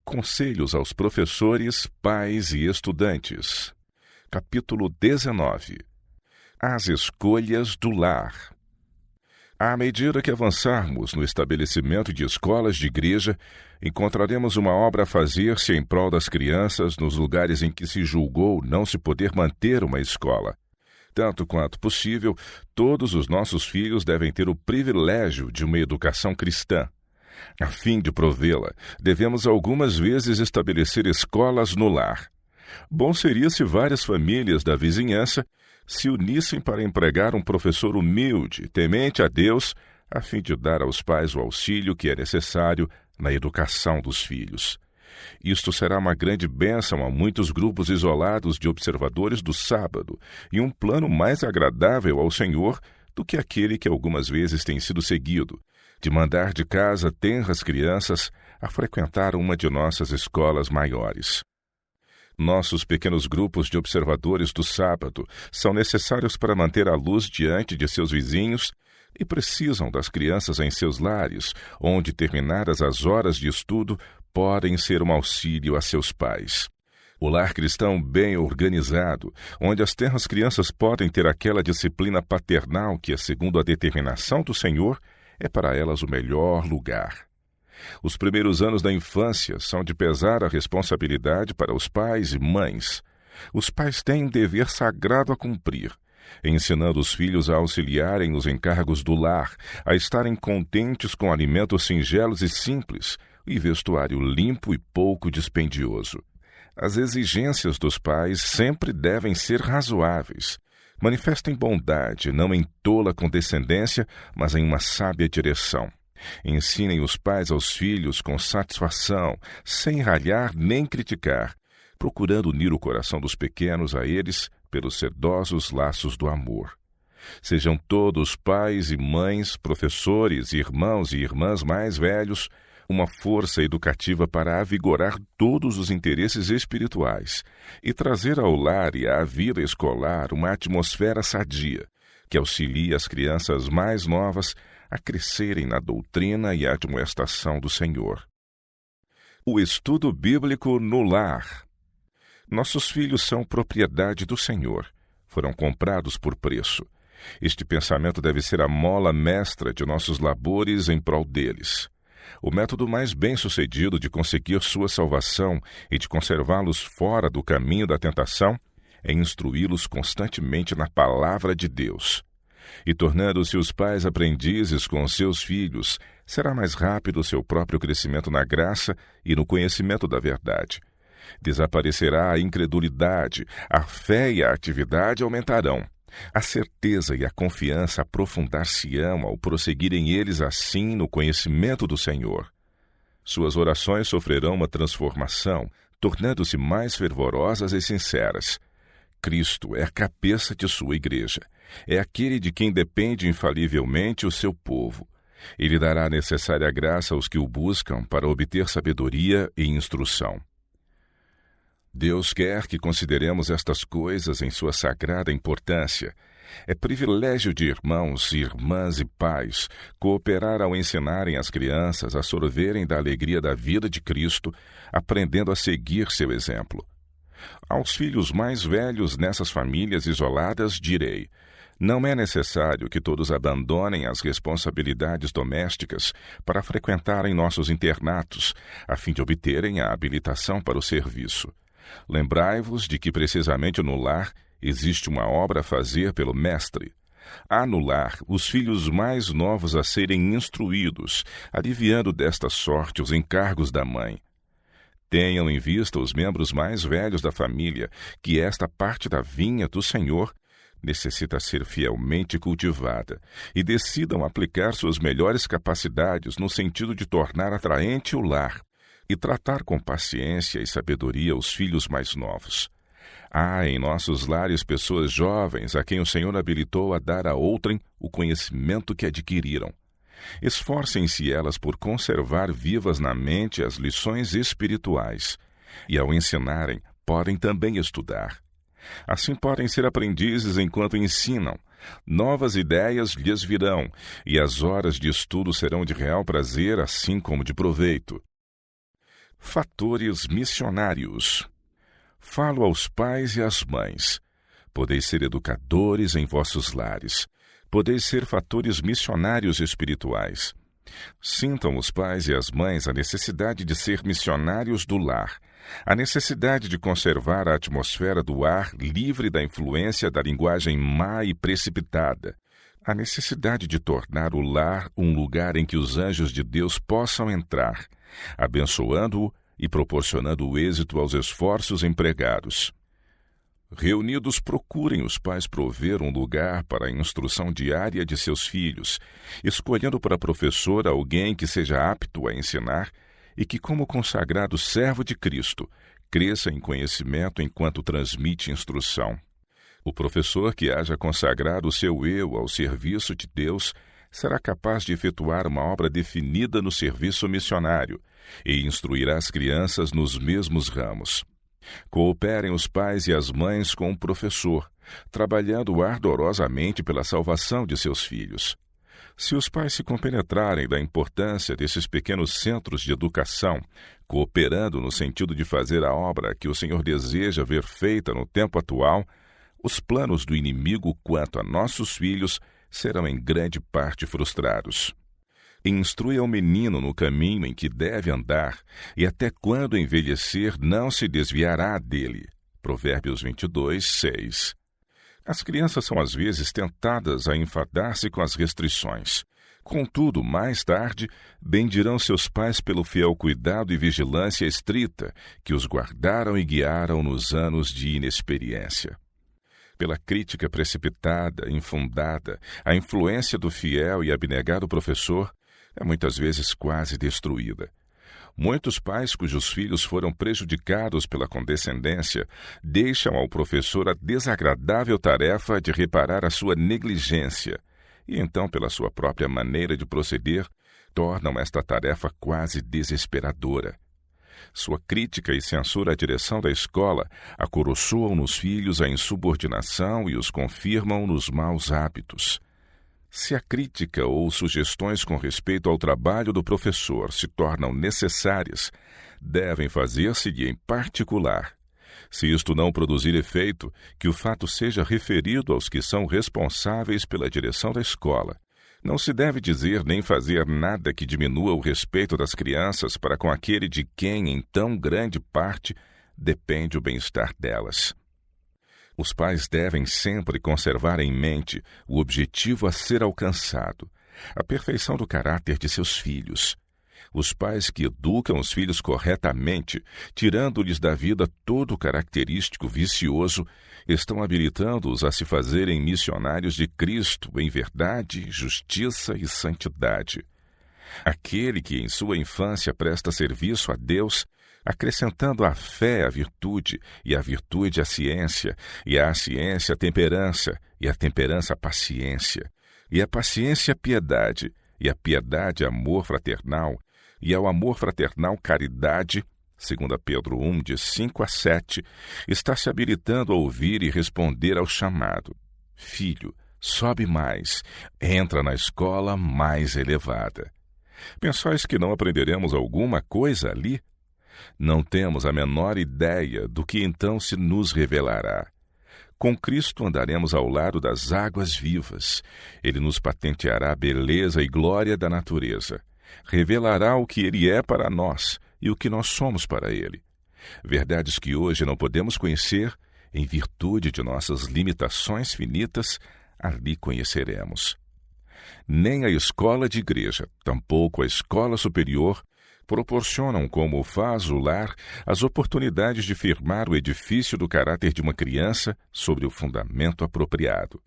Conselhos aos professores, pais e estudantes. Capítulo 19. As escolhas do lar. À medida que avançarmos no estabelecimento de escolas de igreja, encontraremos uma obra a fazer-se em prol das crianças nos lugares em que se julgou não se poder manter uma escola. Tanto quanto possível, todos os nossos filhos devem ter o privilégio de uma educação cristã. A fim de provê-la, devemos algumas vezes estabelecer escolas no lar. Bom seria se várias famílias da vizinhança se unissem para empregar um professor humilde, temente a Deus, a fim de dar aos pais o auxílio que é necessário na educação dos filhos. Isto será uma grande bênção a muitos grupos isolados de observadores do sábado e um plano mais agradável ao Senhor do que aquele que algumas vezes tem sido seguido, de mandar de casa tenras crianças a frequentar uma de nossas escolas maiores. Nossos pequenos grupos de observadores do sábado são necessários para manter a luz diante de seus vizinhos e precisam das crianças em seus lares, onde, terminadas as horas de estudo, podem ser um auxílio a seus pais. O lar cristão bem organizado, onde as tenras crianças podem ter aquela disciplina paternal que é segundo a determinação do Senhor, é para elas o melhor lugar. Os primeiros anos da infância são de pesar a responsabilidade para os pais e mães. Os pais têm um dever sagrado a cumprir, ensinando os filhos a auxiliarem nos encargos do lar, a estarem contentes com alimentos singelos e simples e vestuário limpo e pouco dispendioso. As exigências dos pais sempre devem ser razoáveis. Manifestem bondade, não em tola condescendência, mas em uma sábia direção. Ensinem os pais aos filhos com satisfação, sem ralhar nem criticar, procurando unir o coração dos pequenos a eles pelos sedosos laços do amor. Sejam todos pais e mães, professores, irmãos e irmãs mais velhos, uma força educativa para avigorar todos os interesses espirituais e trazer ao lar e à vida escolar uma atmosfera sadia, que auxilie as crianças mais novas a crescerem na doutrina e admoestação do Senhor. O estudo bíblico no lar. Nossos filhos são propriedade do Senhor, foram comprados por preço. Este pensamento deve ser a mola mestra de nossos labores em prol deles. O método mais bem-sucedido de conseguir sua salvação e de conservá-los fora do caminho da tentação é instruí-los constantemente na palavra de Deus. E tornando-se os pais aprendizes com seus filhos, será mais rápido o seu próprio crescimento na graça e no conhecimento da verdade. Desaparecerá a incredulidade, a fé e a atividade aumentarão. A certeza e a confiança aprofundar-se-ão ao prosseguirem eles assim no conhecimento do Senhor. Suas orações sofrerão uma transformação, tornando-se mais fervorosas e sinceras. Cristo é a cabeça de sua igreja. É aquele de quem depende infalivelmente o seu povo. Ele dará a necessária graça aos que o buscam para obter sabedoria e instrução. Deus quer que consideremos estas coisas em sua sagrada importância. É privilégio de irmãos, irmãs e pais cooperar ao ensinarem as crianças a sorverem da alegria da vida de Cristo, aprendendo a seguir seu exemplo. Aos filhos mais velhos nessas famílias isoladas direi: não é necessário que todos abandonem as responsabilidades domésticas para frequentarem nossos internatos, a fim de obterem a habilitação para o serviço. Lembrai-vos de que precisamente no lar existe uma obra a fazer pelo Mestre. Há no lar os filhos mais novos a serem instruídos, aliviando desta sorte os encargos da mãe. Tenham em vista os membros mais velhos da família, que esta parte da vinha do Senhor necessita ser fielmente cultivada, e decidam aplicar suas melhores capacidades no sentido de tornar atraente o lar e tratar com paciência e sabedoria os filhos mais novos. Há em nossos lares pessoas jovens a quem o Senhor habilitou a dar a outrem o conhecimento que adquiriram. Esforcem-se elas por conservar vivas na mente as lições espirituais, e ao ensinarem, podem também estudar. Assim podem ser aprendizes enquanto ensinam. Novas ideias lhes virão, e as horas de estudo serão de real prazer, assim como de proveito. Fatores missionários. Falo aos pais e às mães. Podeis ser educadores em vossos lares. Podeis ser fatores missionários espirituais. Sintam os pais e as mães a necessidade de ser missionários do lar, a necessidade de conservar a atmosfera do ar livre da influência da linguagem má e precipitada, a necessidade de tornar o lar um lugar em que os anjos de Deus possam entrar, abençoando-o e proporcionando o êxito aos esforços empregados. Reunidos, procurem os pais prover um lugar para a instrução diária de seus filhos, escolhendo para professor alguém que seja apto a ensinar e que, como consagrado servo de Cristo, cresça em conhecimento enquanto transmite instrução. O professor que haja consagrado o seu eu ao serviço de Deus será capaz de efetuar uma obra definida no serviço missionário e instruirá as crianças nos mesmos ramos. Cooperem os pais e as mães com o professor, trabalhando ardorosamente pela salvação de seus filhos. Se os pais se compenetrarem da importância desses pequenos centros de educação, cooperando no sentido de fazer a obra que o Senhor deseja ver feita no tempo atual, os planos do inimigo quanto a nossos filhos serão em grande parte frustrados. Instrui ao menino no caminho em que deve andar, e até quando envelhecer não se desviará dele. Provérbios 22, 6. As crianças são às vezes tentadas a enfadar-se com as restrições. Contudo, mais tarde, bendirão seus pais pelo fiel cuidado e vigilância estrita que os guardaram e guiaram nos anos de inexperiência. Pela crítica precipitada, infundada, a influência do fiel e abnegado professor é muitas vezes quase destruída. Muitos pais cujos filhos foram prejudicados pela condescendência deixam ao professor a desagradável tarefa de reparar a sua negligência e então, pela sua própria maneira de proceder, tornam esta tarefa quase desesperadora. Sua crítica e censura à direção da escola acoroçoam nos filhos a insubordinação e os confirmam nos maus hábitos. Se a crítica ou sugestões com respeito ao trabalho do professor se tornam necessárias, devem fazer-se-lhe em particular. Se isto não produzir efeito, que o fato seja referido aos que são responsáveis pela direção da escola. Não se deve dizer nem fazer nada que diminua o respeito das crianças para com aquele de quem, em tão grande parte, depende o bem-estar delas. Os pais devem sempre conservar em mente o objetivo a ser alcançado, a perfeição do caráter de seus filhos. Os pais que educam os filhos corretamente, tirando-lhes da vida todo o característico vicioso, estão habilitando-os a se fazerem missionários de Cristo em verdade, justiça e santidade. Aquele que em sua infância presta serviço a Deus, acrescentando à fé a virtude, e à virtude a ciência, e à ciência a temperança, e à temperança a paciência, e à paciência a piedade, e à piedade amor fraternal, e ao amor fraternal caridade, 2 Pedro 1, de 5 a 7, está se habilitando a ouvir e responder ao chamado. Filho, sobe mais, entra na escola mais elevada. Pensais que não aprenderemos alguma coisa ali? Não temos a menor ideia do que então se nos revelará. Com Cristo andaremos ao lado das águas vivas. Ele nos patenteará a beleza e glória da natureza. Revelará o que Ele é para nós e o que nós somos para Ele. Verdades que hoje não podemos conhecer, em virtude de nossas limitações finitas, ali conheceremos. Nem a escola de igreja, tampouco a escola superior, proporcionam, como faz o lar, as oportunidades de firmar o edifício do caráter de uma criança sobre o fundamento apropriado.